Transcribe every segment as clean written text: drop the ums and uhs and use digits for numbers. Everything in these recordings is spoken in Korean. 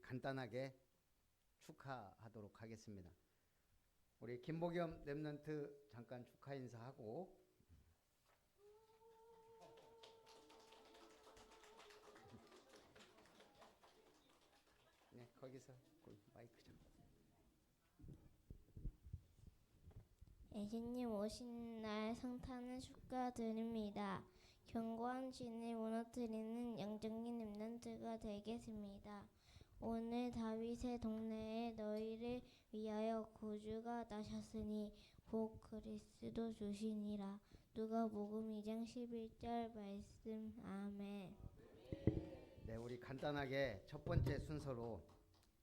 간단하게 축하하도록 하겠습니다. 우리 김복염 랩런트 잠깐 축하 인사하고 네, 거기서 마이크 좀. 예수님 오신 날 성탄을 축하드립니다. 견고한 진을 무너뜨리는 영적인 렘넌트가 되겠습니다. 오늘 다윗의 동네에 너희를 위하여 구주가 나셨으니 곧 그리스도 주시니라. 누가복음 2장 11절 말씀. 아멘. 네, 우리 간단하게 첫 번째 순서로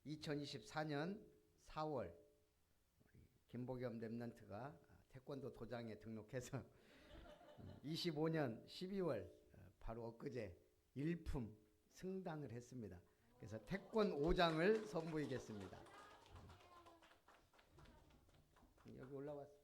2024년 4월 우리 김복염 랩런트가 태권도 도장에 등록해서 25년 12월 바로 엊그제 일품 승단을 했습니다. 그래서 태권 5장을 선보이겠습니다. 여기 올라왔어.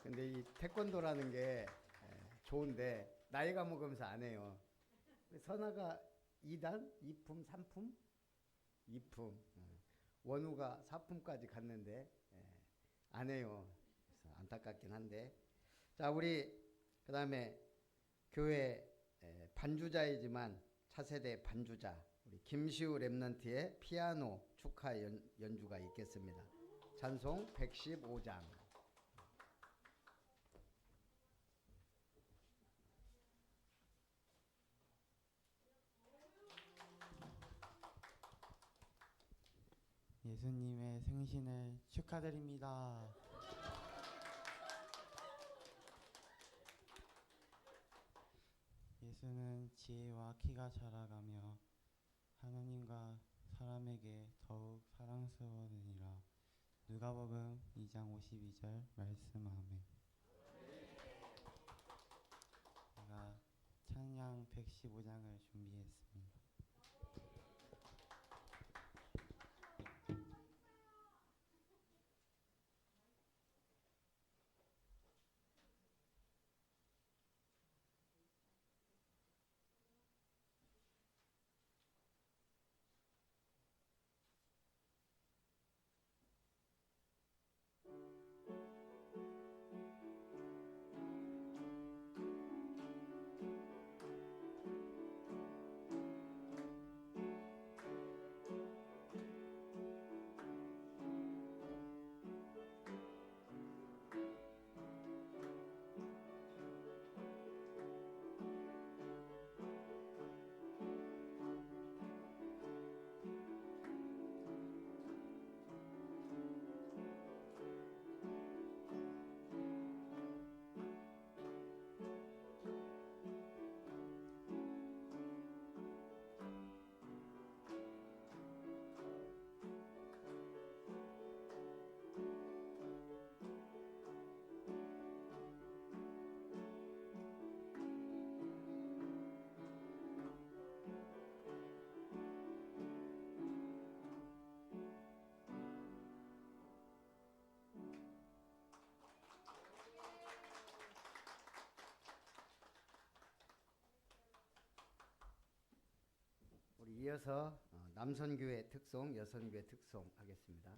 근데 이 태권도라는 게 좋은데 나이가 먹으면서 안 해요. 선아가 2단, 2품, 3품, 2품, 원우가 4품까지 갔는데 안 해요. 그래서 안타깝긴 한데. 자, 우리 그다음에 교회 반주자이지만 차세대 반주자 우리 김시우 랩런트의 피아노 축하 연주가 있겠습니다. 찬송 115장. 예수님의 생신을 축하드립니다. 예수는 지혜와 키가 자라가며 하나님과 사람에게 더욱 사랑스러워지니라. 누가복음 2장 52절 말씀. 아멘. 제가 찬양 115장을 준비했습니다. 우리 이어서 남선교회 특송, 여선교회 특송 하겠습니다.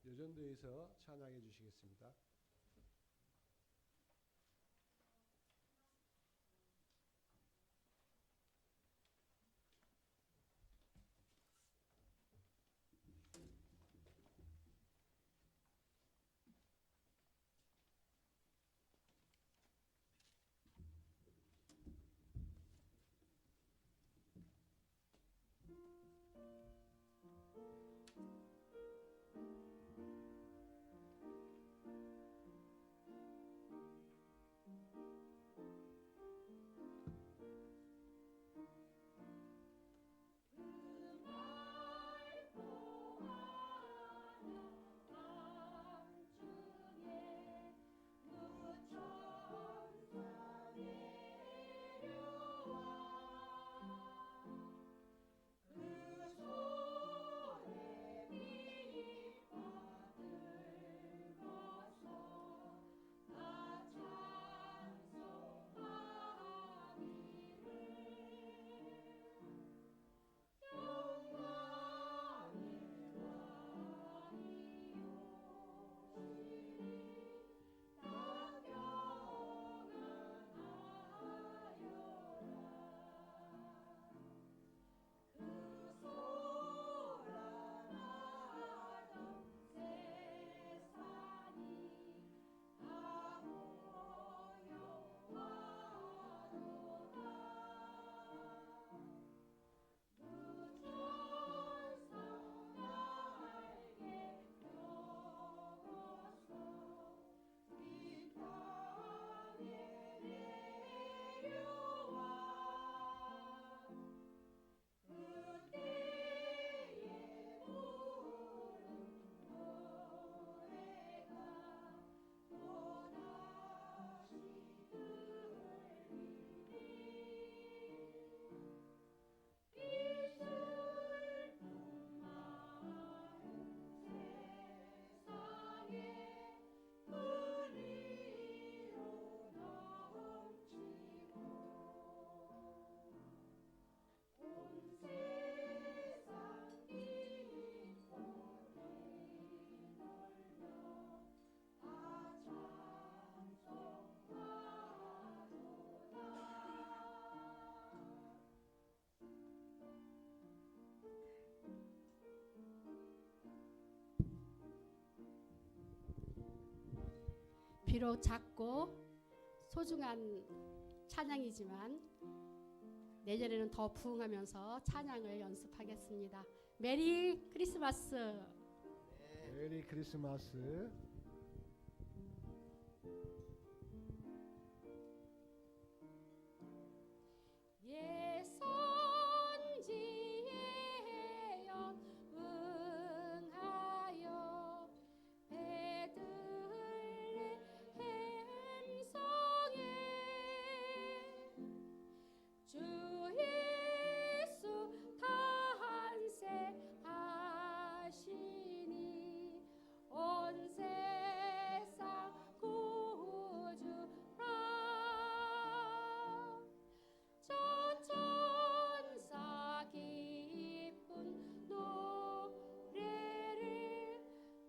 여전도에서 찬양해 주시겠습니다. 비록 작고 소중한 찬양이지만 내년에는 더 부흥하면서 찬양을 연습하겠습니다. 메리 크리스마스. 메리 크리스마스. 예선지에 연응하여 베들레헴 성에 주 예수 탄생하시니 온 세상 구주라. 천사 기쁜 노래를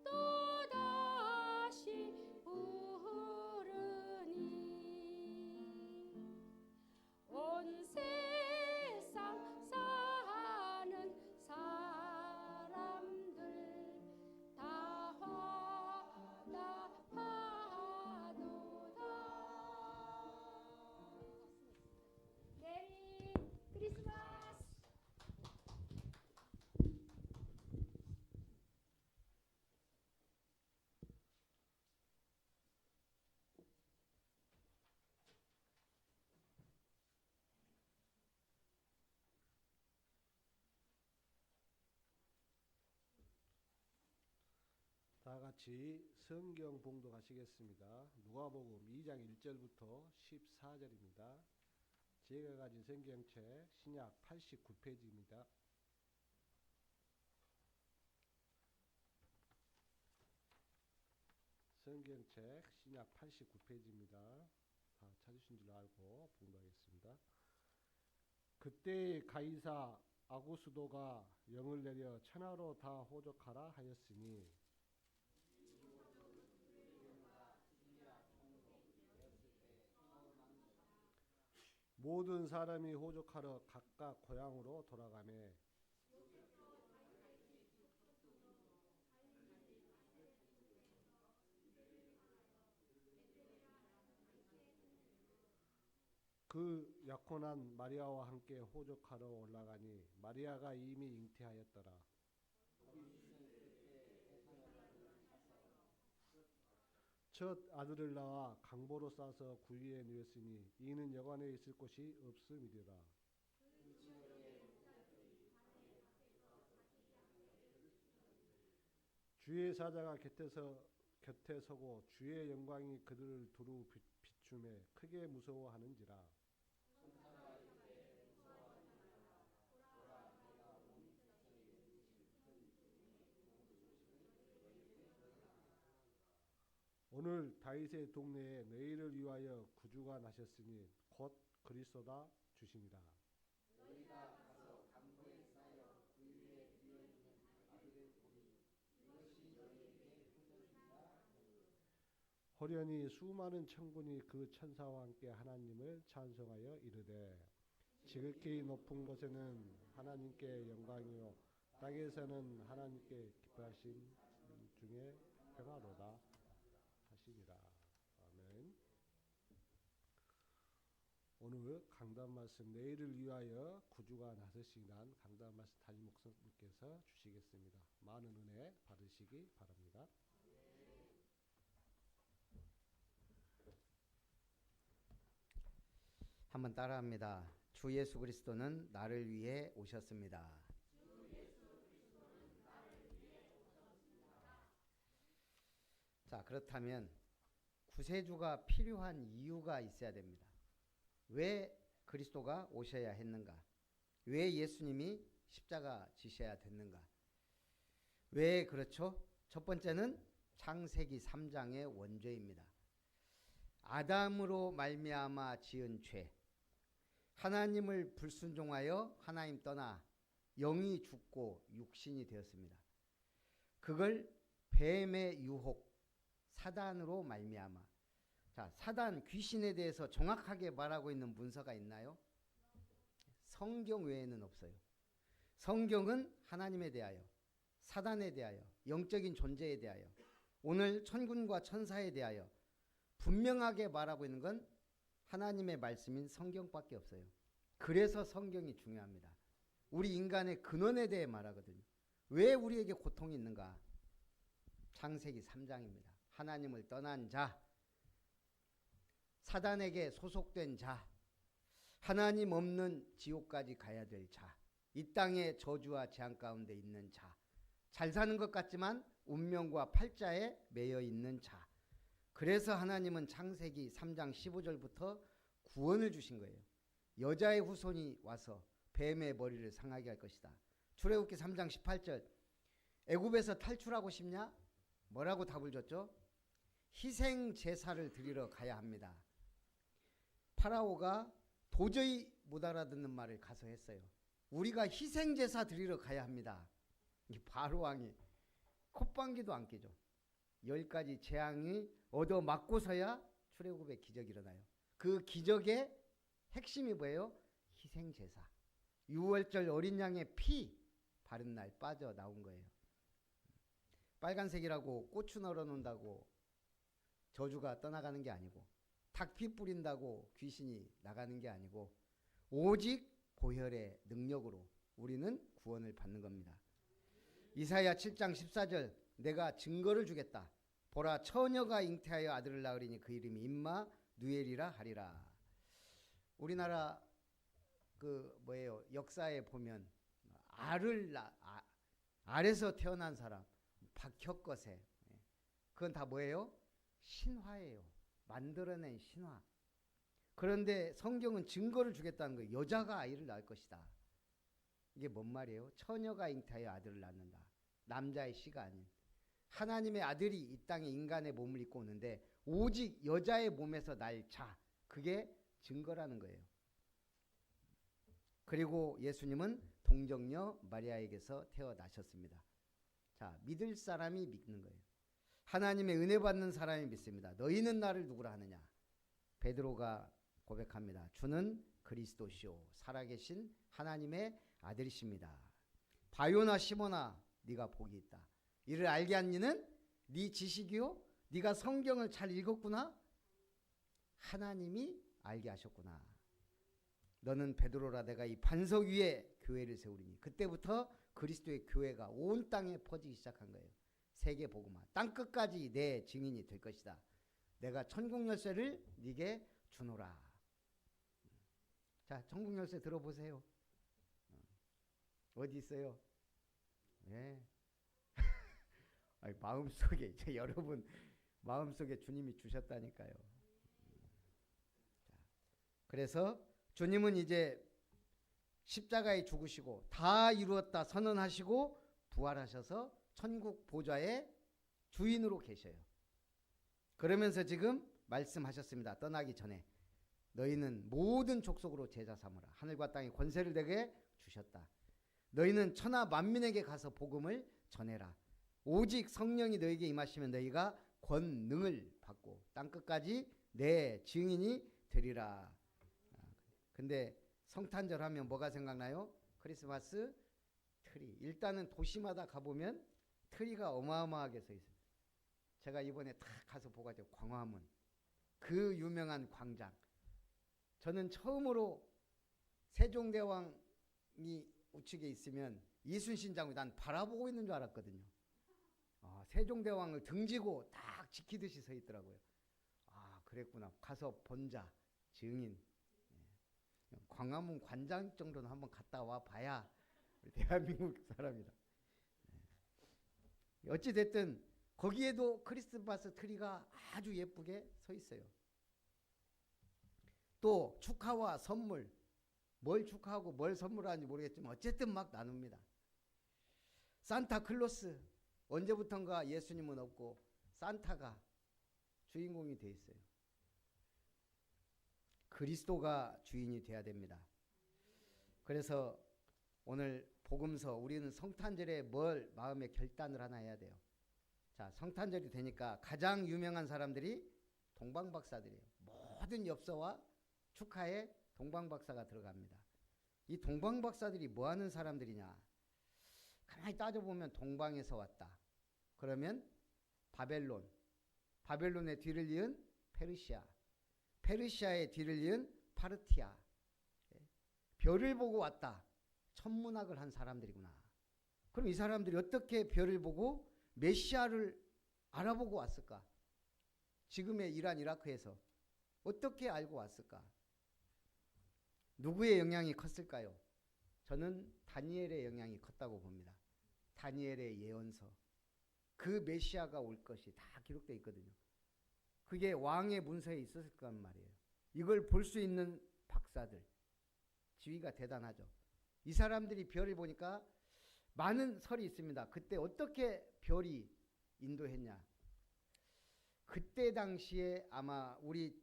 또다시 부르니 온 세상 사는 사람들 다 화답하도다. 메리 크리스마스. 다 같이 성경 봉독하시겠습니다. 누가복음 2장 1절부터 14절입니다. 제가 가진 성경책 신약 89페이지입니다. 성경책 신약 89페이지입니다. 다 찾으신 줄 알고 봉독하겠습니다. 그때 가이사 아구스도가 영을 내려 천하로 다 호적하라 하였으니 모든 사람이 호적하러 각각 고향으로 돌아가매 그 약혼한 마리아와 함께 호적하러 올라가니 마리아가 이미 잉태하였더라. 첫 아들을 낳아 강보로 싸서 구유에 누였으니 이는 여관에 있을 곳이 없음이리라. 주의 사자가 곁에 서고 주의 영광이 그들을 두루 비춤에 크게 무서워하는지라. 오늘 다윗의 동네에 너희를 위하여 구주가 나셨으니 곧 그리스도다 주시니라. 호련히 수많은 천군이 그 천사와 함께 하나님을 찬송하여 이르되 지극히 높은 곳에는 하나님께 영광이요 땅에서는 하나님께 기뻐하심 중에 평화로다 하시니라. 아멘. 오늘 강단 말씀 내일을 위하여 구주가 나서시난 강단 말씀 담임 목사님께서 주시겠습니다. 많은 은혜 받으시기 바랍니다. 한번 따라합니다. 주 예수 그리스도는 나를 위해 오셨습니다. 자, 그렇다면 구세주가 필요한 이유가 있어야 됩니다. 왜 그리스도가 오셔야 했는가? 왜 예수님이 십자가 지셔야 됐는가? 왜 그렇죠? 첫 번째는 창세기 3장의 원죄입니다. 아담으로 말미암아 지은 죄, 하나님을 불순종하여 하나님 떠나 영이 죽고 육신이 되었습니다. 그걸 뱀의 유혹, 사단으로 말미암아. 자, 사단, 귀신에 대해서 정확하게 말하고 있는 문서가 있나요? 성경 외에는 없어요. 성경은 하나님에 대하여, 사단에 대하여, 영적인 존재에 대하여, 오늘 천군과 천사에 대하여 분명하게 말하고 있는 건 하나님의 말씀인 성경밖에 없어요. 그래서 성경이 중요합니다. 우리 인간의 근원에 대해 말하거든요. 왜 우리에게 고통이 있는가? 창세기 3장입니다. 하나님을 떠난 자, 사단에게 소속된 자, 하나님 없는 지옥까지 가야 될 자, 이 땅의 저주와 재앙 가운데 있는 자, 잘 사는 것 같지만 운명과 팔자에 매여 있는 자. 그래서 하나님은 창세기 3장 15절부터 구원을 주신 거예요. 여자의 후손이 와서 뱀의 머리를 상하게 할 것이다. 출애굽기 3장 18절 애굽에서 탈출하고 싶냐? 뭐라고 답을 줬죠? 희생 제사를 드리러 가야 합니다. 파라오가 도저히 못 알아듣는 말을 가서 했어요. 우리가 희생 제사 드리러 가야 합니다. 바로 왕이 콧방귀도 안 끼죠. 10가지 재앙이 얻어 맞고서야 출애굽의 기적이 일어나요. 그 기적의 핵심이 뭐예요? 희생 제사. 6월절 어린 양의 피 바른 날 빠져 나온 거예요. 빨간색이라고 고추 널어 놓는다고 저주가 떠나가는 게 아니고, 닭피 뿌린다고 귀신이 나가는 게 아니고, 오직 보혈의 능력으로 우리는 구원을 받는 겁니다. 이사야 7장 14절 내가 증거를 주겠다. 보라 처녀가 잉태하여 아들을 낳으리니 그 이름이 임마 누엘이라 하리라. 우리나라 역사에 보면 알에서 태어난 사람 박혁거세, 그건 다 뭐예요? 신화예요. 만들어낸 신화. 그런데 성경은 증거를 주겠다는 거예요. 여자가 아이를 낳을 것이다. 이게 뭔 말이에요? 처녀가 잉태하여 아들을 낳는다. 남자의 씨가 아닌 하나님의 아들이 이 땅에 인간의 몸을 입고 오는데 오직 여자의 몸에서 날 자, 그게 증거라는 거예요. 그리고 예수님은 동정녀 마리아에게서 태어나셨습니다. 자, 믿을 사람이 믿는 거예요. 하나님의 은혜 받는 사람이 믿습니다. 너희는 나를 누구라 하느냐? 베드로가 고백합니다. 주는 그리스도시오 살아계신 하나님의 아들이십니다. 바요나 시몬아 네가 복이 있다. 이를 알게 한 이는 네 지식이요 네가 성경을 잘 읽었구나. 하나님이 알게 하셨구나. 너는 베드로라 내가 이 반석 위에 교회를 세우리니. 그때부터 그리스도의 교회가 온 땅에 퍼지기 시작한 거예요. 세계 복음화. 땅 끝까지 내 증인이 될 것이다. 내가 천국 열쇠를 네게 주노라. 자, 천국 열쇠 들어보세요. 어디 있어요? 네. 아니, 마음속에 여러분 마음속에 주님이 주셨다니까요. 자, 그래서 주님은 이제 십자가에 죽으시고 다 이루었다 선언하시고 부활하셔서 천국 보좌의 주인으로 계셔요. 그러면서 지금 말씀하셨습니다. 떠나기 전에 너희는 모든 족속으로 제자 삼으라. 하늘과 땅에 권세를 내게 주셨다. 너희는 천하 만민에게 가서 복음을 전해라. 오직 성령이 너희에게 임하시면 너희가 권능을 받고 땅끝까지 내 증인이 되리라. 근데 성탄절 하면 뭐가 생각나요? 크리스마스 트리. 일단은 도시마다 가보면 트리가 어마어마하게 서 있어요. 제가 이번에 다 가서 보고 왔죠. 광화문. 그 유명한 광장. 저는 처음으로 세종대왕이 우측에 있으면 이순신 장군이 난 바라보고 있는 줄 알았거든요. 세종대왕을 등지고 딱 지키듯이 서 있더라고요. 아, 그랬구나. 가서 본자, 증인. 광화문 관장 정도는 한번 갔다 와 봐야 우리 대한민국 사람이다. 어찌 됐든 거기에도 크리스마스 트리가 아주 예쁘게 서 있어요. 또 축하와 선물, 뭘 축하하고 뭘 선물하는지 모르겠지만 어쨌든 막 나눕니다. 산타클로스, 언제부턴가 예수님은 없고 산타가 주인공이 돼 있어요. 그리스도가 주인이 돼야 됩니다. 그래서 오늘 복음서 우리는 성탄절에 뭘 마음에 결단을 하나 해야 돼요. 자, 성탄절이 되니까 가장 유명한 사람들이 동방박사들이에요. 모든 엽서와 축하에 동방박사가 들어갑니다. 이 동방박사들이 뭐 하는 사람들이냐? 가만히 따져보면 동방에서 왔다. 그러면 바벨론, 바벨론의 뒤를 이은 페르시아, 페르시아의 뒤를 이은 파르티아. 별을 보고 왔다. 천문학을 한 사람들이구나. 그럼 이 사람들이 어떻게 별을 보고 메시아를 알아보고 왔을까? 지금의 이란 이라크에서 어떻게 알고 왔을까? 누구의 영향이 컸을까요? 저는 다니엘의 영향이 컸다고 봅니다. 다니엘의 예언서. 그 메시아가 올 것이 다 기록되어 있거든요. 그게 왕의 문서에 있었을 거란 말이에요. 이걸 볼 수 있는 박사들. 지위가 대단하죠. 이 사람들이 별을 보니까 많은 설이 있습니다. 그때 어떻게 별이 인도했냐. 그때 당시에 아마 우리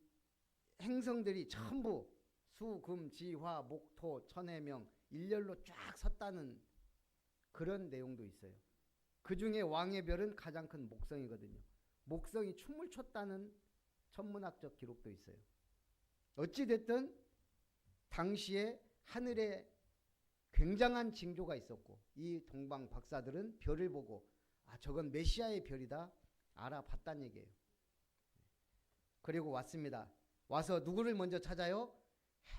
행성들이 전부 수, 금, 지, 화, 목, 토, 천해명 일렬로 쫙 섰다는 그런 내용도 있어요. 그 중에 왕의 별은 가장 큰 목성이거든요. 목성이 춤을 췄다는 천문학적 기록도 있어요. 어찌됐든 당시에 하늘에 굉장한 징조가 있었고 이 동방 박사들은 별을 보고 아, 저건 메시아의 별이다 알아봤다는 얘기예요. 그리고 왔습니다. 와서 누구를 먼저 찾아요?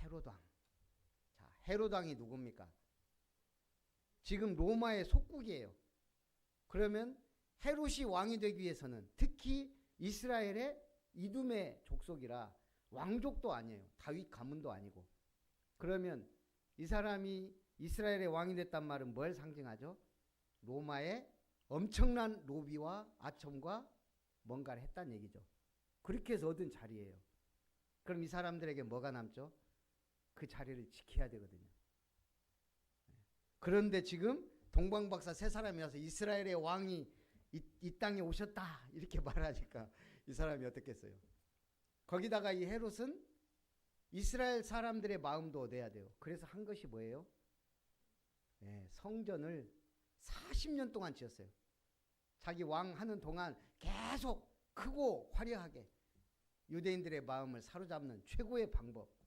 헤롯왕. 자, 헤롯왕이 누굽니까? 지금 로마의 속국이에요. 그러면 헤롯이 왕이 되기 위해서는 특히 이스라엘의 이둠의 족속이라 왕족도 아니에요. 다윗 가문도 아니고. 그러면 이 사람이 이스라엘의 왕이 됐단 말은 뭘 상징하죠? 로마의 엄청난 로비와 아첨과 뭔가를 했다는 얘기죠. 그렇게 해서 얻은 자리예요. 그럼 이 사람들에게 뭐가 남죠? 그 자리를 지켜야 되거든요. 그런데 지금 동방박사 세 사람이 와서 이스라엘의 왕이 이 땅에 오셨다 이렇게 말하니까 이 사람이 어떻겠어요? 거기다가 이 헤롯은 이스라엘 사람들의 마음도 얻어야 돼요. 그래서 한 것이 뭐예요? 네, 성전을 40년 동안 지었어요. 자기 왕 하는 동안 계속 크고 화려하게 유대인들의 마음을 사로잡는 최고의 방법.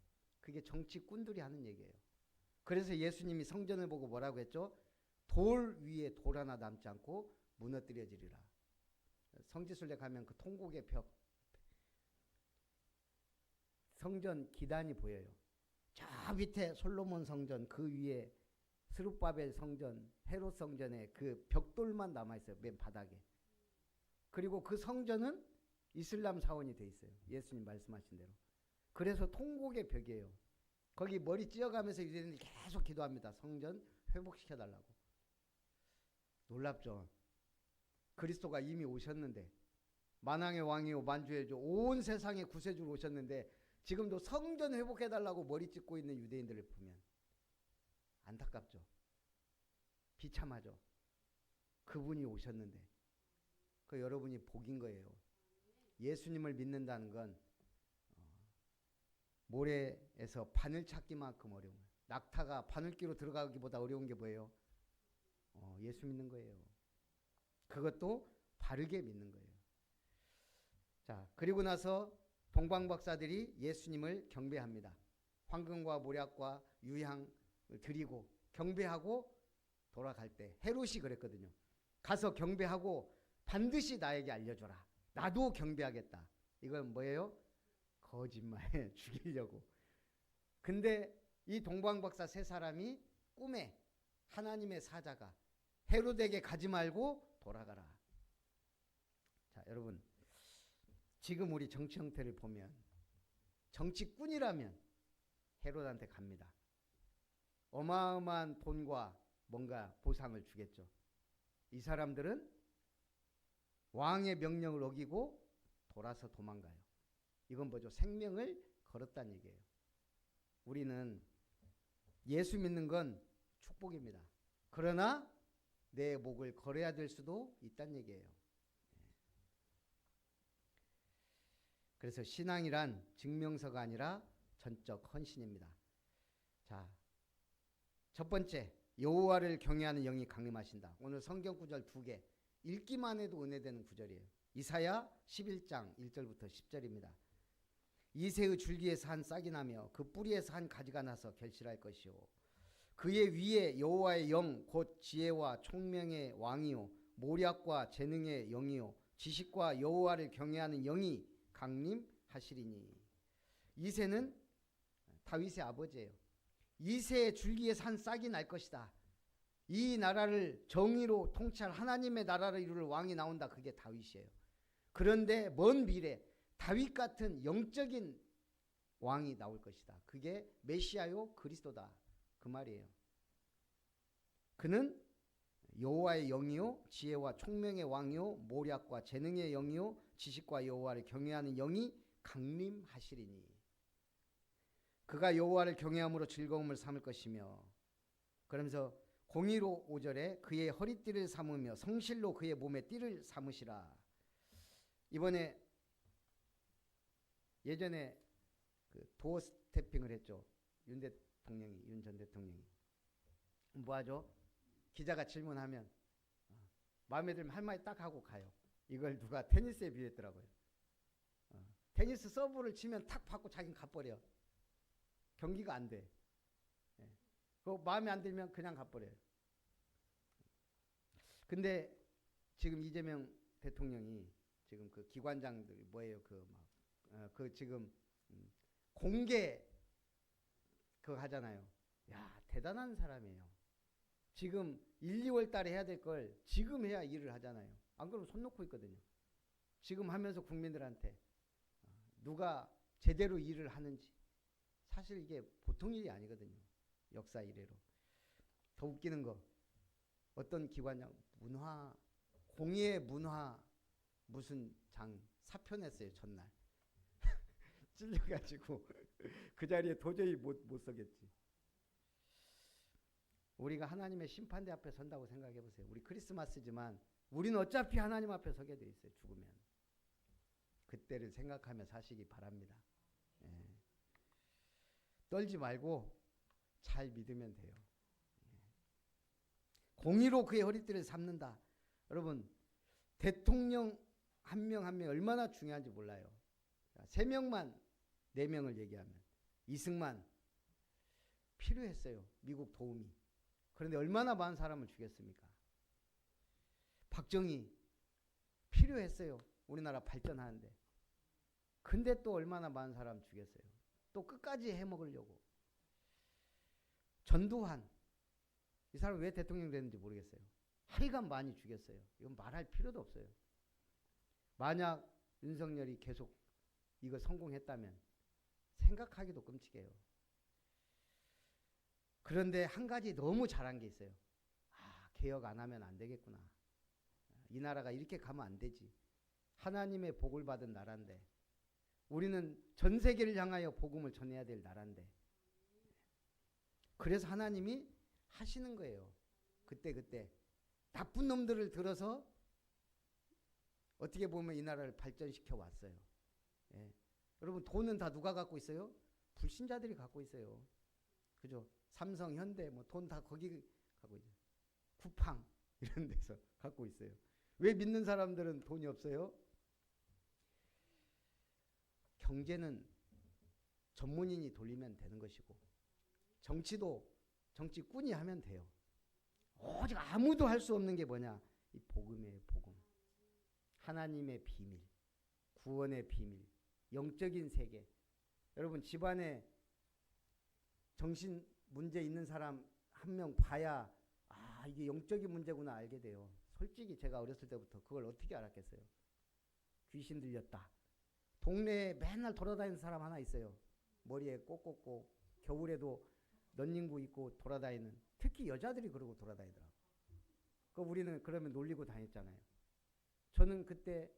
그게 정치꾼들이 하는 얘기예요. 그래서 예수님이 성전을 보고 뭐라고 했죠? 돌 위에 돌 하나 남지 않고 무너뜨려지리라. 성지순례 가면 그 통곡의 벽, 성전 기단이 보여요. 저 밑에 솔로몬 성전, 그 위에 스룹바벨 성전, 헤롯 성전에 그 벽돌만 남아있어요. 맨 바닥에. 그리고 그 성전은 이슬람 사원이 돼 있어요. 예수님 말씀하신 대로. 그래서 통곡의 벽이에요. 거기 머리 찧어가면서 유대인들이 계속 기도합니다. 성전 회복시켜달라고. 놀랍죠. 그리스도가 이미 오셨는데, 만왕의 왕이요 만주의 주 온 세상의 구세주로 오셨는데 지금도 성전 회복해달라고 머리 찢고 있는 유대인들을 보면 안타깝죠. 비참하죠. 그분이 오셨는데 그 여러분이 복인 거예요. 예수님을 믿는다는 건 모래에서 바늘 찾기만큼 어려운 거예요. 낙타가 바늘기로 들어가기보다 어려운 게 뭐예요? 예수 믿는 거예요. 그것도 바르게 믿는 거예요. 자, 그리고 나서 동방박사들이 예수님을 경배합니다. 황금과 모략과 유향을 드리고 경배하고 돌아갈 때 헤롯이 그랬거든요. 가서 경배하고 반드시 나에게 알려줘라. 나도 경배하겠다. 이건 뭐예요? 거짓말. 죽이려고. 근데 이 동방박사 세 사람이 꿈에 하나님의 사자가 헤롯에게 가지 말고 돌아가라. 자, 여러분, 지금 우리 정치 형태를 보면 정치꾼이라면 헤롯한테 갑니다. 어마어마한 돈과 뭔가 보상을 주겠죠. 이 사람들은 왕의 명령을 어기고 돌아서 도망가요. 이건 뭐죠? 생명을 걸었다는 얘기예요. 우리는 예수 믿는 건 축복입니다. 그러나 내 목을 걸어야 될 수도 있다는 얘기예요. 그래서 신앙이란 증명서가 아니라 전적 헌신입니다. 자, 첫 번째, 여호와를 경외하는 영이 강림하신다. 오늘 성경 구절 2개 읽기만 해도 은혜되는 구절이에요. 이사야 11장 1절부터 10절입니다. 이새의 줄기에서 한 싹이 나며 그 뿌리에서 한 가지가 나서 결실할 것이요 그의 위에 여호와의 영 곧 지혜와 총명의 왕이요 모략과 재능의 영이요 지식과 여호와를 경외하는 영이 강림하시리니. 이새는 다윗의 아버지예요. 이새의 줄기에서 한 싹이 날 것이다. 이 나라를 정의로 통치할 하나님의 나라를 이룰 왕이 나온다. 그게 다윗이에요. 그런데 먼 미래 다윗 같은 영적인 왕이 나올 것이다. 그게 메시아요 그리스도다. 그 말이에요. 그는 여호와의 영이요 지혜와 총명의 왕이요 모략과 재능의 영이요 지식과 여호와를 경외하는 영이 강림하시리니. 그가 여호와를 경외함으로 즐거움을 삼을 것이며. 그러면서 015 5절에 그의 허리띠를 삼으며 성실로 그의 몸에 띠를 삼으시라. 이번에 예전에 그 도어 스태핑을 했죠. 윤 전 대통령이 뭐하죠? 기자가 질문하면 마음에 들면 한마디 딱 하고 가요. 이걸 누가 테니스에 비유했더라고요. 테니스 서브를 치면 탁 받고 자기는 가버려. 경기가 안 돼. 그 마음에 안 들면 그냥 가버려요. 근데 지금 이재명 대통령이 지금 그 기관장들 뭐예요? 그 지금 공개 그거 하잖아요. 야, 대단한 사람이에요. 지금 1, 2월 달에 해야 될 걸 지금 해야 일을 하잖아요. 안 그러면 손 놓고 있거든요. 지금 하면서 국민들한테 누가 제대로 일을 하는지. 사실 이게 보통 일이 아니거든요. 역사 이래로. 더 웃기는 거, 어떤 기관장 공예 문화 무슨 장 사표 냈어요. 전날 찔려가지고 그 자리에 도저히 못 서겠지. 우리가 하나님의 심판대 앞에 선다고 생각해 보세요. 우리 크리스마스지만 우리는 어차피 하나님 앞에 서게 돼 있어요. 죽으면. 그때를 생각하며 사시기 바랍니다. 떨지 말고 잘 믿으면 돼요. 015 그의 허리띠를 삼는다. 여러분, 대통령 한 명 한 명 얼마나 중요한지 몰라요. 3명만 4명을 얘기하면 이승만, 필요했어요. 미국 도움이. 그런데 얼마나 많은 사람을 죽였습니까? 박정희 필요했어요. 우리나라 발전하는데. 근데 또 얼마나 많은 사람 죽였어요. 또 끝까지 해먹으려고. 전두환. 이 사람 왜 대통령 됐는지 모르겠어요. 하여간 많이 죽였어요. 이건 말할 필요도 없어요. 만약 윤석열이 계속 이거 성공했다면 생각하기도 끔찍해요. 그런데 한 가지 너무 잘한 게 있어요. 아, 개혁 안 하면 안 되겠구나. 이 나라가 이렇게 가면 안 되지. 하나님의 복을 받은 나라인데 우리는 전 세계를 향하여 복음을 전해야 될 나라인데 그래서 하나님이 하시는 거예요. 그때 나쁜 놈들을 들어서 어떻게 보면 이 나라를 발전시켜 왔어요. 예. 여러분 돈은 다 누가 갖고 있어요? 불신자들이 갖고 있어요. 그죠? 삼성, 현대 뭐 돈 다 거기 갖고 있어요. 쿠팡 이런 데서 갖고 있어요. 왜 믿는 사람들은 돈이 없어요? 경제는 전문인이 돌리면 되는 것이고 정치도 정치꾼이 하면 돼요. 오직 아무도 할 수 없는 게 뭐냐? 이 복음이에요. 복음. 하나님의 비밀, 구원의 비밀, 영적인 세계. 여러분 집안에 정신 문제 있는 사람 한 명 봐야 아 이게 영적인 문제구나 알게 돼요. 솔직히 제가 어렸을 때부터 그걸 어떻게 알았겠어요? 귀신 들렸다. 동네에 맨날 돌아다니는 사람 하나 있어요. 머리에 꽃 꽂고 겨울에도 런닝구 입고 돌아다니는, 특히 여자들이 그러고 돌아다니더라고. 그 우리는 그러면 놀리고 다녔잖아요. 저는 그때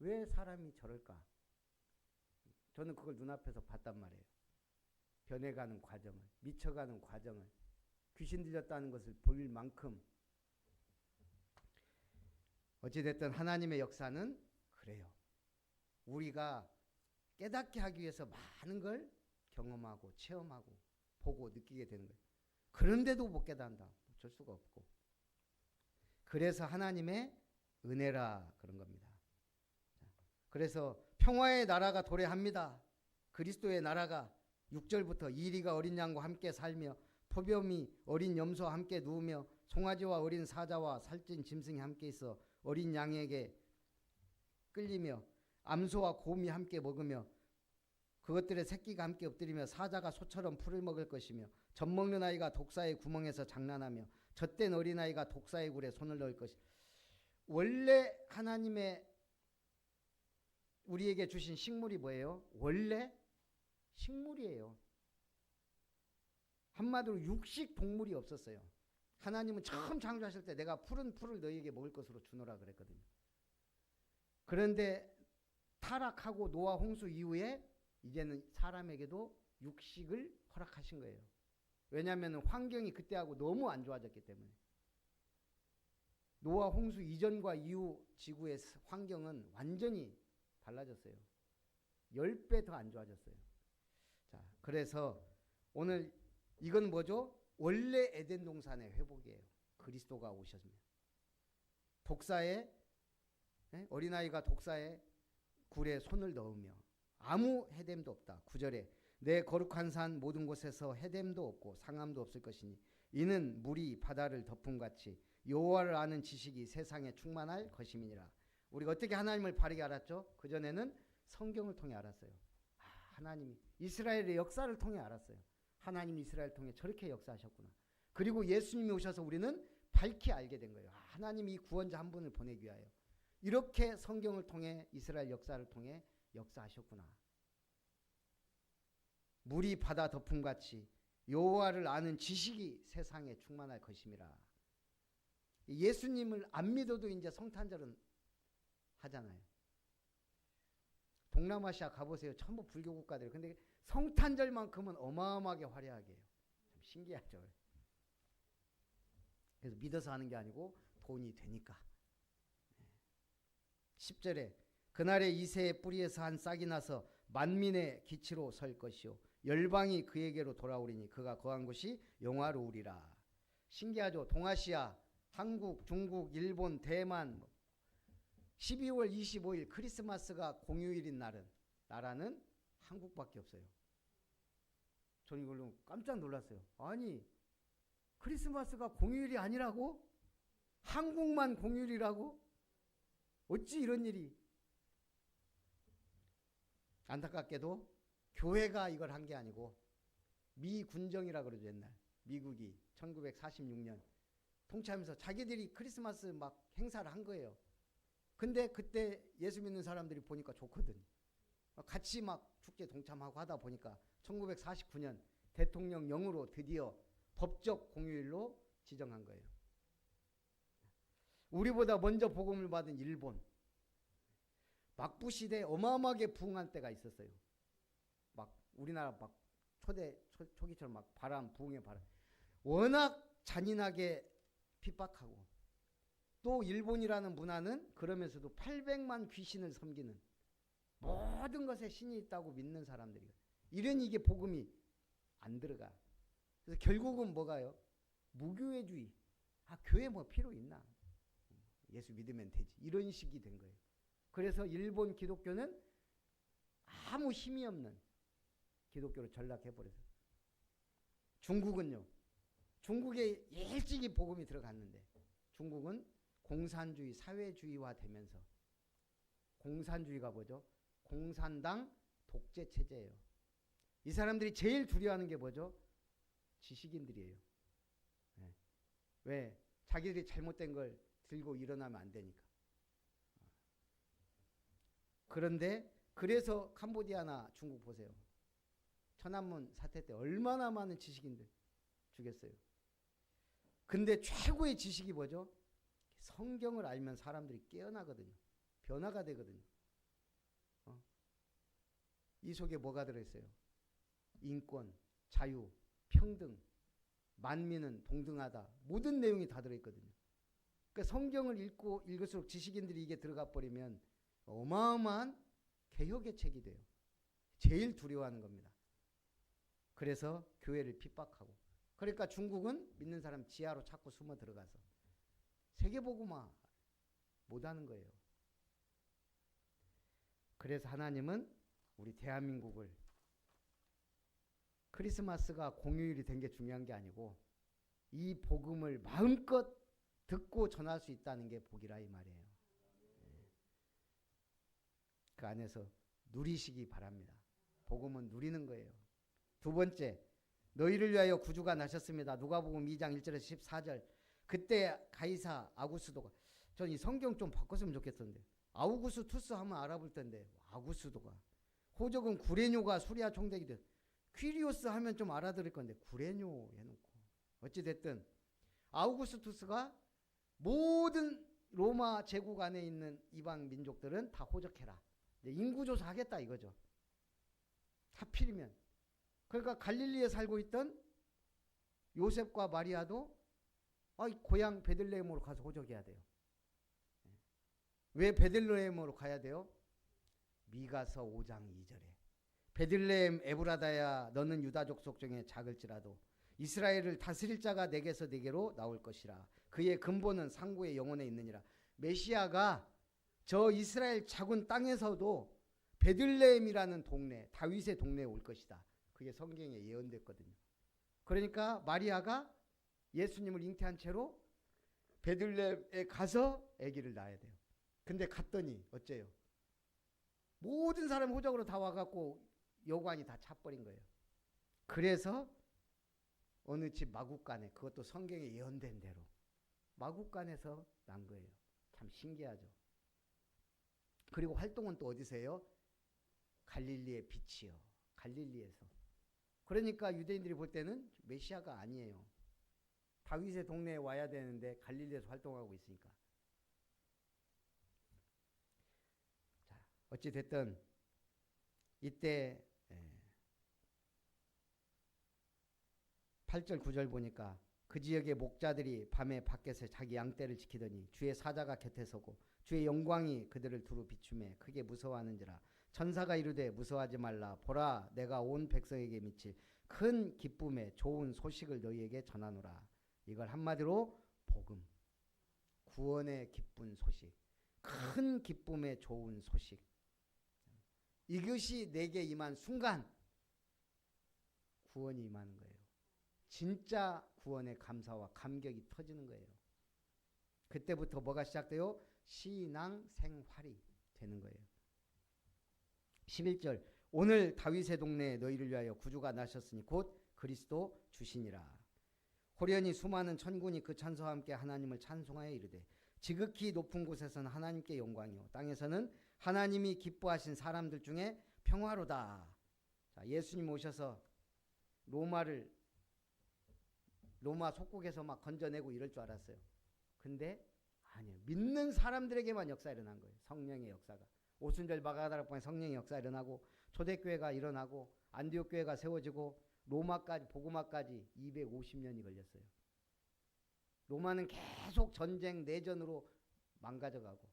왜 사람이 저럴까? 저는 그걸 눈앞에서 봤단 말이에요. 변해가는 과정을, 미쳐가는 과정을, 귀신 들렸다는 것을 볼 만큼. 어찌됐든 하나님의 역사는 그래요. 우리가 깨닫게 하기 위해서 많은 걸 경험하고 체험하고 보고 느끼게 되는 거예요. 그런데도 못 깨닫는다. 어쩔 수가 없고. 그래서 하나님의 은혜라 그런 겁니다. 그래서 평화의 나라가 도래합니다. 그리스도의 나라가 6절부터 이리가 어린 양과 함께 살며 포범이 어린 염소와 함께 누우며 송아지와 어린 사자와 살찐 짐승이 함께 있어 어린 양에게 끌리며 암소와 곰이 함께 먹으며 그것들의 새끼가 함께 엎드리며 사자가 소처럼 풀을 먹을 것이며 젖먹는 아이가 독사의 구멍에서 장난하며 젖된 어린아이가 독사의 굴에 손을 넣을 것이다. 원래 하나님의 우리에게 주신 식물이 뭐예요? 원래 식물이에요. 한마디로 육식 동물이 없었어요. 하나님은 처음 창조하실 때 내가 푸른 풀을 너희에게 먹을 것으로 주노라 그랬거든요. 그런데 타락하고 노아 홍수 이후에 이제는 사람에게도 육식을 허락하신 거예요. 왜냐하면 환경이 그때하고 너무 안 좋아졌기 때문에. 노아 홍수 이전과 이후 지구의 환경은 완전히 달라졌어요. 10배 더 안 좋아졌어요. 자, 그래서 오늘 이건 뭐죠? 원래 에덴 동산의 회복이에요. 그리스도가 오셨으면. 독사의 어린아이가 독사의 굴에 손을 넣으며 아무 해됨도 없다. 9절에 내 거룩한 산 모든 곳에서 해됨도 없고 상함도 없을 것이니 이는 물이 바다를 덮음같이 여호와를 아는 지식이 세상에 충만할 것임이니라. 우리가 어떻게 하나님을 바르게 알았죠? 그전에는 성경을 통해 알았어요. 아, 하나님이 이스라엘의 역사를 통해 알았어요. 하나님 이스라엘을 통해 저렇게 역사하셨구나. 그리고 예수님이 오셔서 우리는 밝히 알게 된 거예요. 아, 하나님이 구원자 한 분을 보내기 위하여 이렇게 성경을 통해 이스라엘 역사를 통해 역사하셨구나. 물이 바다 덮음같이 여호와를 아는 지식이 세상에 충만할 것임이라. 예수님을 안 믿어도 이제 성탄절은 하잖아요. 동남아시아 가보세요. 전부 불교 국가들. 근데 성탄절만큼은 어마어마하게 화려하게 해요. 참 신기하죠. 그래서 믿어서 하는 게 아니고 돈이 되니까. 10절에 그날에 이새의 뿌리에서 한 싹이 나서 만민의 기치로 설 것이요 열방이 그에게로 돌아오리니 그가 거한 곳이 영화로우리라. 신기하죠. 동아시아, 한국, 중국, 일본, 대만 12월 25일 크리스마스가 공휴일인 나라는 한국밖에 없어요. 저는 이걸로 깜짝 놀랐어요. 아니 크리스마스가 공휴일이 아니라고? 한국만 공휴일이라고? 어찌 이런 일이? 안타깝게도 교회가 이걸 한 게 아니고 미군정이라 그러죠. 옛날 미국이 1946년 통치하면서 자기들이 크리스마스 막 행사를 한 거예요. 근데 그때 예수 믿는 사람들이 보니까 좋거든. 같이 막 축제 동참하고 하다 보니까 1949년 대통령령으로 드디어 법적 공휴일로 지정한 거예요. 우리보다 먼저 복음을 받은 일본, 막부 시대에 어마어마하게 부흥한 때가 있었어요. 막 우리나라 막 초기처럼 막 부흥의 바람. 워낙 잔인하게 핍박하고 또 일본이라는 문화는 그러면서도 800만 귀신을 섬기는 모든 것에 신이 있다고 믿는 사람들이 이런 이게 복음이 안 들어가. 그래서 결국은 뭐가요? 무교회주의. 교회 뭐 필요 있나? 예수 믿으면 되지. 이런 식이 된 거예요. 그래서 일본 기독교는 아무 힘이 없는 기독교로 전락해버렸어요. 중국은요. 중국에 일찍이 복음이 들어갔는데 중국은 공산주의, 사회주의화 되면서 공산주의가 뭐죠? 공산당 독재 체제예요. 이 사람들이 제일 두려워하는 게 뭐죠? 지식인들이에요. 네. 왜? 자기들이 잘못된 걸 들고 일어나면 안 되니까. 그런데 그래서 캄보디아나 중국 보세요. 천안문 사태 때 얼마나 많은 지식인들 죽였어요. 근데 최고의 지식이 뭐죠? 성경을 알면 사람들이 깨어나거든요. 변화가 되거든요. 이 속에 뭐가 들어있어요? 인권, 자유, 평등, 만민은 동등하다. 모든 내용이 다 들어있거든요. 그러니까 성경을 읽을수록 지식인들이 이게 들어가 버리면 어마어마한 개혁의 책이 돼요. 제일 두려워하는 겁니다. 그래서 교회를 핍박하고. 그러니까 중국은 믿는 사람 지하로 자꾸 숨어 들어가서 세계복음화 못하는 거예요. 그래서 하나님은 우리 대한민국을 크리스마스가 공휴일이 된 게 중요한 게 아니고 이 복음을 마음껏 듣고 전할 수 있다는 게 복이라 이 말이에요. 그 안에서 누리시기 바랍니다. 복음은 누리는 거예요. 두 번째, 너희를 위하여 구주가 나셨습니다. 누가복음 2장 1절에서 14절. 그때 가이사 아구스도가, 전 이 성경 좀 바꿨으면 좋겠었는데 아우구스투스 하면 알아볼 텐데 아구스도가, 호적은 구레뇨가 수리아 총독이 됐. 퀴리오스 하면 좀 알아들을 건데 구레뇨 해놓고. 어찌됐든 아우구스투스가 모든 로마 제국 안에 있는 이방 민족들은 다 호적해라. 인구조사 하겠다 이거죠. 하필이면. 그러니까 갈릴리에 살고 있던 요셉과 마리아도 고향 베들레헴으로 가서 호적해야 돼요. 왜 베들레헴으로 가야 돼요? 미가서 5장 2절에 베들레헴 에브라다야 너는 유다 족속 중에 작을지라도 이스라엘을 다스릴 자가 내게서 네게로 나올 것이라. 그의 근본은 상고의 영혼에 있느니라. 메시아가 저 이스라엘 작은 땅에서도 베들레헴이라는 동네, 다윗의 동네에 올 것이다. 그게 성경에 예언됐거든요. 그러니까 마리아가 예수님을 잉태한 채로 베들레헴에 가서 아기를 낳아야 돼요. 근데 갔더니 어째요? 모든 사람 호적으로 다 와갖고 여관이 다 차버린 거예요. 그래서 어느 집 마구간에, 그것도 성경에 예언된 대로 마구간에서 난 거예요. 참 신기하죠. 그리고 활동은 또 어디서 해요? 갈릴리의 빛이요. 갈릴리에서. 그러니까 유대인들이 볼 때는 메시아가 아니에요. 다윗의 동네에 와야 되는데 갈릴리에서 활동하고 있으니까. 자, 어찌 됐든 이때 8절 9절 보니까 그 지역의 목자들이 밤에 밖에서 자기 양떼를 지키더니 주의 사자가 곁에 서고 주의 영광이 그들을 두루 비추매 크게 무서워하는지라. 천사가 이르되 무서워하지 말라. 보라 내가 온 백성에게 미칠 큰 기쁨의 좋은 소식을 너희에게 전하노라. 이걸 한마디로 복음, 구원의 기쁜 소식, 큰 기쁨의 좋은 소식. 이것이 내게 임한 순간 구원이 임하는 거예요. 진짜 구원의 감사와 감격이 터지는 거예요. 그때부터 뭐가 시작돼요? 신앙생활이 되는 거예요. 11절 오늘 다윗의 동네에 너희를 위하여 구주가 나셨으니 곧 그리스도 주시니라. 호련히 수많은 천군이 그 찬송과 함께 하나님을 찬송하여 이르되 지극히 높은 곳에서는 하나님께 영광이요 땅에서는 하나님이 기뻐하신 사람들 중에 평화로다. 자, 예수님 오셔서 로마 속국에서 막 건져내고 이럴 줄 알았어요. 근데 아니에요. 믿는 사람들에게만 역사 일어난 거예요. 성령의 역사가. 오순절 마가다락방에 성령의 역사 일어나고 초대교회가 일어나고 안디옥 교회가 세워지고 로마까지 복음화까지 250년이 걸렸어요. 로마는 계속 전쟁 내전으로 망가져가고.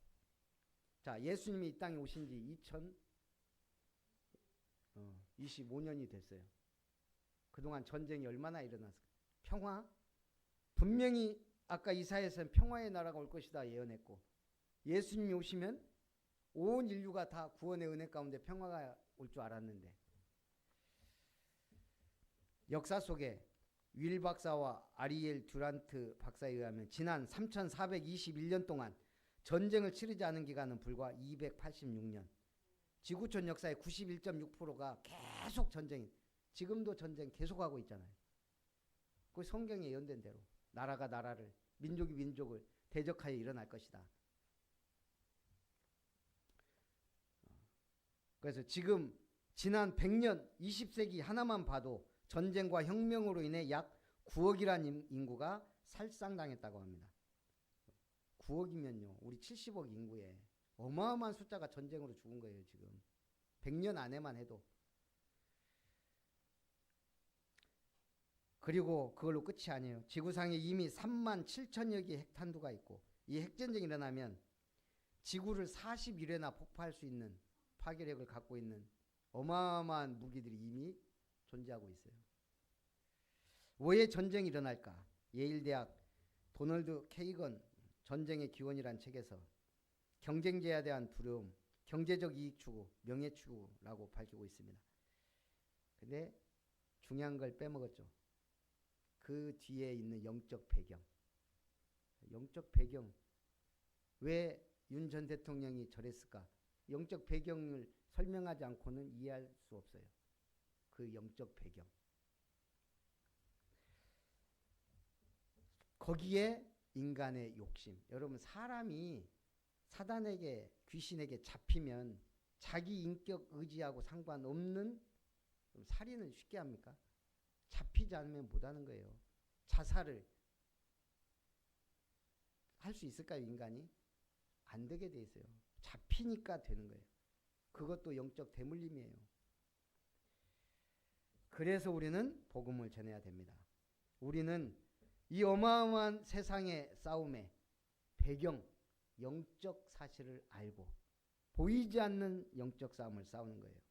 자, 예수님이 이 땅에 오신 지 2025년이 됐어요. 그동안 전쟁이 얼마나 일어났을까? 평화? 분명히 아까 이사야에서는 평화의 나라가 올 것이다 예언했고 예수님이 오시면 온 인류가 다 구원의 은혜 가운데 평화가 올 줄 알았는데 역사 속에 윌 박사와 아리엘 듀란트 박사에 의하면 지난 3421년 동안 전쟁을 치르지 않은 기간은 불과 286년. 지구촌 역사의 91.6%가 계속 전쟁이 지금도 전쟁 계속하고 있잖아요. 그 성경에 예언된 대로 나라가 나라를 민족이 민족을 대적하여 일어날 것이다. 그래서 지금 지난 100년 20세기 하나만 봐도 전쟁과 혁명으로 인해 약 9억이라는 인구가 살상당했다고 합니다. 9억이면요. 우리 70억 인구에 어마어마한 숫자가 전쟁으로 죽은 거예요. 지금 100년 안에만 해도. 그리고 그걸로 끝이 아니에요. 지구상에 이미 3만 7천여 개의 핵탄두가 있고 이 핵전쟁이 일어나면 지구를 41회나 폭파할 수 있는 파괴력을 갖고 있는 어마어마한 무기들이 이미 존재하고 있어요. 왜 전쟁이 일어날까? 예일대학 도널드 케이건 전쟁의 기원이란 책에서 경쟁자에 대한 두려움, 경제적 이익 추구, 명예 추구라고 밝히고 있습니다. 근데 중요한 걸 빼먹었죠. 그 뒤에 있는 영적 배경. 영적 배경. 왜 윤 전 대통령이 저랬을까? 영적 배경을 설명하지 않고는 이해할 수 없어요. 그 영적 배경. 거기에 인간의 욕심. 여러분 사람이 사단에게 귀신에게 잡히면 자기 인격 의지하고 상관없는 살인을 쉽게 합니까? 잡히지 않으면 못하는 거예요. 자살을 할 수 있을까요? 인간이? 안 되게 돼 있어요. 잡히니까 되는 거예요. 그것도 영적 대물림이에요. 그래서 우리는 복음을 전해야 됩니다. 우리는 이 어마어마한 세상의 싸움의 배경, 영적 사실을 알고 보이지 않는 영적 싸움을 싸우는 거예요.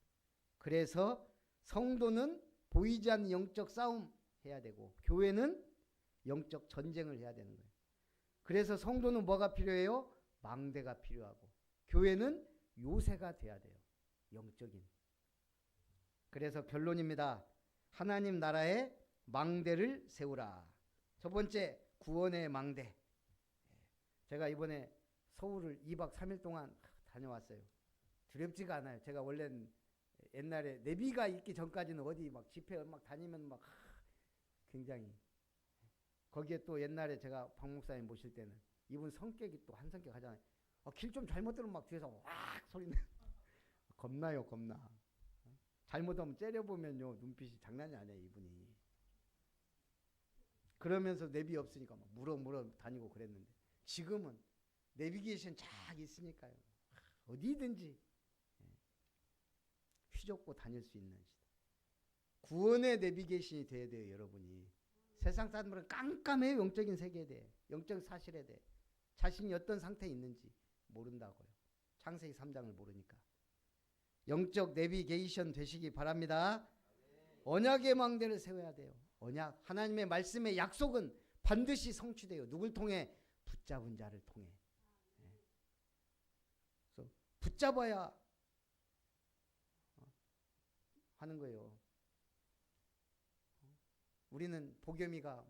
그래서 성도는 보이지 않는 영적 싸움 해야 되고 교회는 영적 전쟁을 해야 되는 거예요. 그래서 성도는 뭐가 필요해요? 망대가 필요하고 교회는 요새가 돼야 돼요. 영적인. 그래서 결론입니다. 하나님 나라의 망대를 세우라. 첫 번째 구원의 망대. 제가 이번에 서울을 2박 3일 동안 다녀왔어요. 두렵지가 않아요. 제가 원래 옛날에 내비가 있기 전까지는 어디 막 집회 막 다니면 막 굉장히 거기에 또 옛날에 제가 박 목사님 모실 때는 이분 성격이 또 한 성격 하잖아요. 길 좀 잘못 들으면 막 뒤에서 왁 소리는 겁나요, 겁나. 잘못하면 째려보면요 눈빛이 장난이 아니에요 이분이. 그러면서 내비 없으니까 막 물어 다니고 그랬는데 지금은 내비게이션 쫙 있으니까요 어디든지 휘젓고 다닐 수 있는 시대. 구원의 내비게이션이 돼야 돼요 여러분이. 세상 사람들은 깜깜해요. 영적인 세계에 대해, 영적 사실에 대해. 자신이 어떤 상태에 있는지 모른다고요. 창세기 3장을 모르니까. 영적 내비게이션 되시기 바랍니다. 언약의 망대를 세워야 돼요. 언약, 하나님의 말씀의 약속은 반드시 성취돼요. 누굴 통해? 붙잡은 자를 통해. 그래서 붙잡아야 하는 거예요. 우리는 복염이가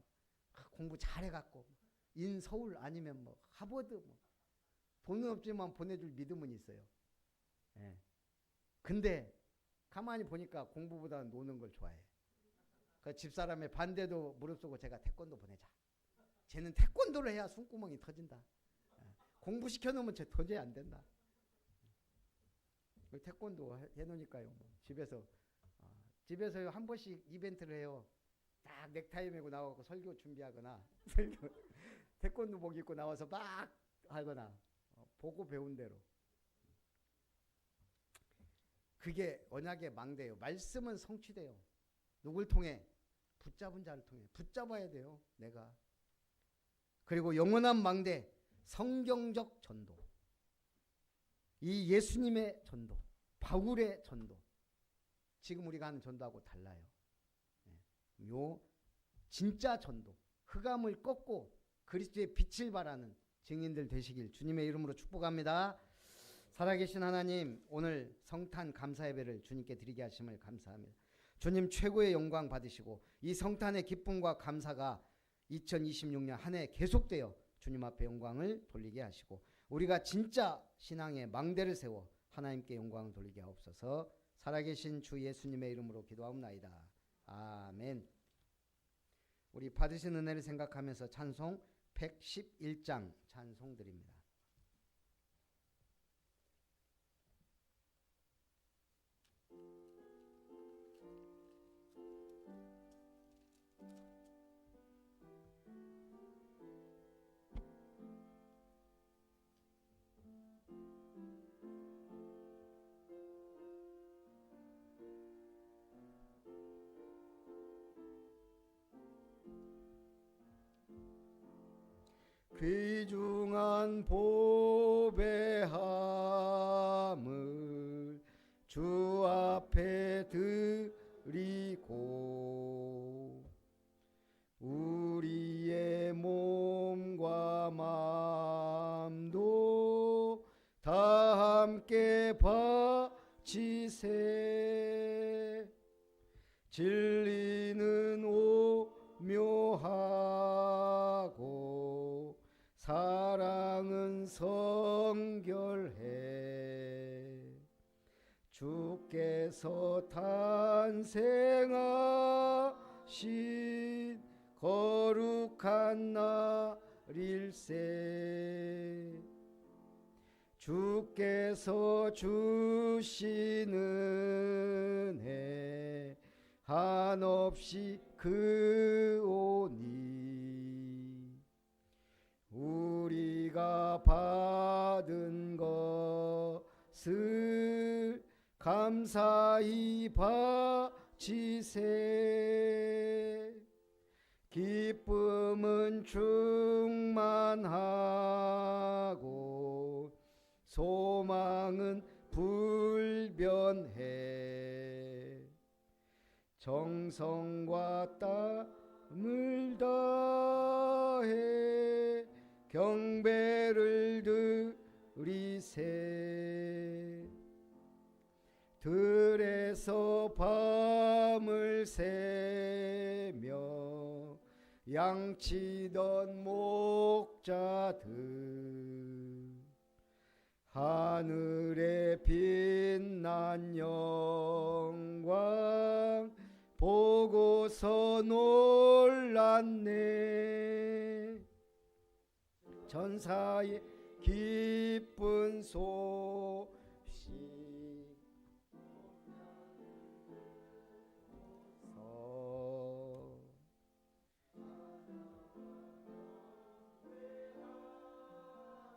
공부 잘해갖고 인서울 아니면 뭐 하버드 뭐 돈은 없지만 보내줄 믿음은 있어요. 예. 근데 가만히 보니까 공부보다 노는 걸 좋아해. 그 집사람의 반대도 무릅쓰고 제가 태권도 보내자. 쟤는 태권도를 해야 숨구멍이 터진다. 예. 공부시켜놓으면 쟤 도저히 안 된다. 태권도 해놓으니까요. 뭐 집에서 한 번씩 이벤트를 해요. 딱 넥타이 메고 나와서 설교 준비하거나 태권도복 입고 나와서 막 하거나 보고 배운 대로. 그게 언약의 망대예요. 말씀은 성취돼요. 누굴 통해? 붙잡은 자를 통해. 붙잡아야 돼요. 내가. 그리고 영원한 망대, 성경적 전도. 이 예수님의 전도, 바울의 전도. 지금 우리가 하는 전도하고 달라요. 요 진짜 전도, 흑암을 꺾고 그리스도의 빛을 발하는 증인들 되시길 주님의 이름으로 축복합니다. 살아계신 하나님, 오늘 성탄 감사 예배를 주님께 드리게 하심을 감사합니다. 주님 최고의 영광 받으시고 이 성탄의 기쁨과 감사가 2026년 한 해 계속되어 주님 앞에 영광을 돌리게 하시고 우리가 진짜 신앙의 망대를 세워 하나님께 영광을 돌리게 하옵소서. 살아계신 주 예수님의 이름으로 기도하옵나이다. 아멘. 우리 받으신 은혜를 생각하면서 찬송 111장 찬송 드립니다. 귀중한 보배함을 주 앞에 드리고 우리의 몸과 마음도 다 함께 바치세. 진리는 오묘하고 사랑은 성결해. 주께서 탄생하신 거룩한 날일세. 주께서 주신 은혜 한없이 크오니 우리가 받은 것을 감사히 바치세. 기쁨은 충만하고 소망은 불변해. 정성과 땀을 다해 경배를 드리세. 들에서 밤을 새며 양치던 목자들 하늘에 빛난 영광 보고서 놀랐네. 전사의 기쁜 소식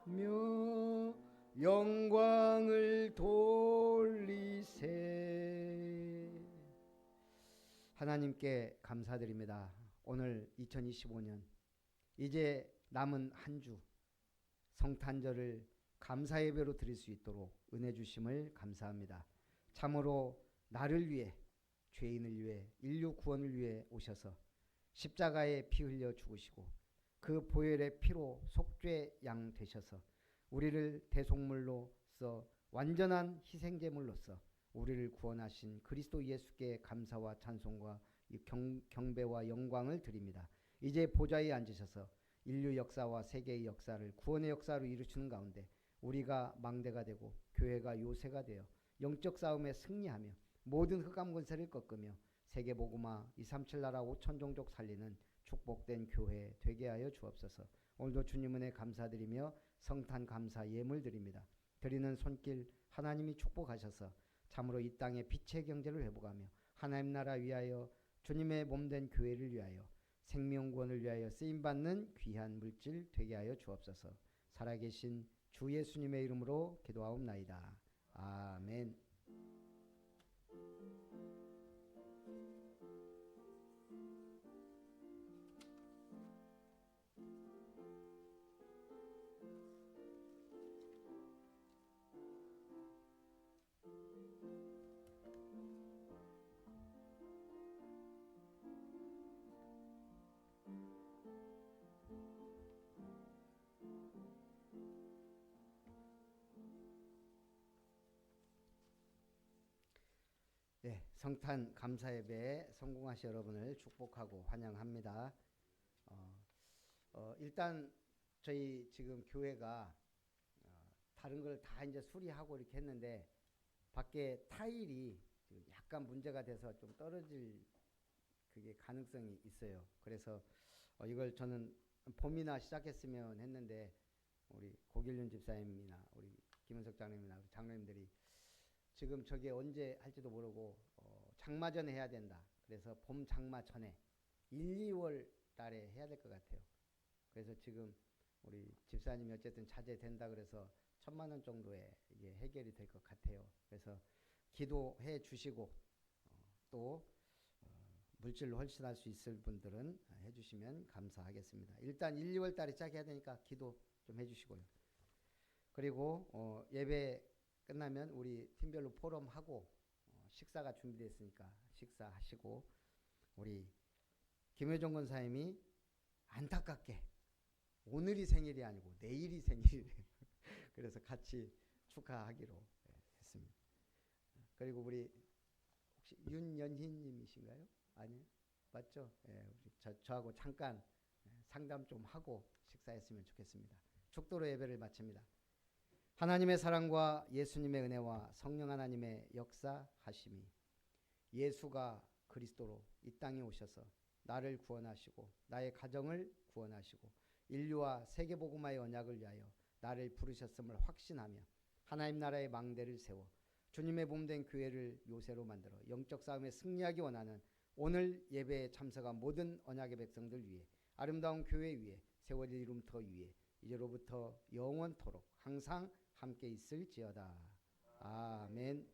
며 영광을 돌리세. 하나님께 감사드립니다. 오늘 2025년 이제 남은 한 주 성탄절을 감사 예배로 드릴 수 있도록 은혜 주심을 감사합니다. 참으로 나를 위해, 죄인을 위해, 인류 구원을 위해 오셔서 십자가에 피 흘려 죽으시고 그 보혈의 피로 속죄 양 되셔서 우리를 대속물로서 완전한 희생제물로서 우리를 구원하신 그리스도 예수께 감사와 찬송과 이 경배와 영광을 드립니다. 이제 보좌에 앉으셔서 인류 역사와 세계의 역사를 구원의 역사로 이루시는 가운데 우리가 망대가 되고 교회가 요새가 되어 영적 싸움에 승리하며 모든 흑암 권세를 꺾으며 세계복음화 237 나라 5천 종족 살리는 축복된 교회 되게 하여 주옵소서. 오늘도 주님 은혜 감사드리며 성탄 감사 예물 드립니다. 드리는 손길 하나님이 축복하셔서 참으로 이 땅의 빛의 경제를 회복하며 하나님 나라 위하여 주님의 몸된 교회를 위하여 생명구원을 위하여 쓰임받는 귀한 물질 되게 하여 주옵소서. 살아계신 주 예수님의 이름으로 기도하옵나이다. 아멘. 네, 성탄 감사 예배에 성공하신 여러분을 축복하고 환영합니다. 일단 저희 지금 교회가 다른 걸 다 이제 수리하고 이렇게 했는데 밖에 타일이 지금 약간 문제가 돼서 좀 떨어질 그게 가능성이 있어요. 그래서 이걸 저는 봄이나 시작했으면 했는데 우리 고길륜 집사님이나 우리 김은석 장로님이나 우리 장로님들이 지금 저게 언제 할지도 모르고 장마 전에 해야 된다. 그래서 봄 장마 전에 1, 2월 달에 해야 될 것 같아요. 그래서 지금 우리 집사님이 어쨌든 자제된다 그래서 1,000만 원 정도에 이게 해결이 될 것 같아요. 그래서 기도해 주시고 또 물질로 헌신할 수 있을 분들은 해주시면 감사하겠습니다. 일단 1, 2월 달에 시작해야 되니까 기도 좀 해주시고요. 그리고 예배 끝나면 우리 팀별로 포럼하고 식사가 준비되어 있으니까 식사하시고 우리 김효정 권사님이 안타깝게 오늘이 생일이 아니고 내일이 생일이래요. 그래서 같이 축하하기로 했습니다. 그리고 우리 혹시 윤연희님이신가요? 아니요? 맞죠? 예, 우리 저하고 잠깐 상담 좀 하고 식사했으면 좋겠습니다. 축도로 예배를 마칩니다. 하나님의 사랑과 예수님의 은혜와 성령 하나님의 역사하심이 예수가 그리스도로 이 땅에 오셔서 나를 구원하시고 나의 가정을 구원하시고 인류와 세계복음화의 언약을 위하여 나를 부르셨음을 확신하며 하나님 나라의 망대를 세워 주님의 몸된 교회를 요새로 만들어 영적 싸움에 승리하기 원하는 오늘 예배에 참석한 모든 언약의 백성들 위해 아름다운 교회 위에 세워질 이름터 위에 이제로부터 영원토록 항상 함께 있을지어다. 아멘.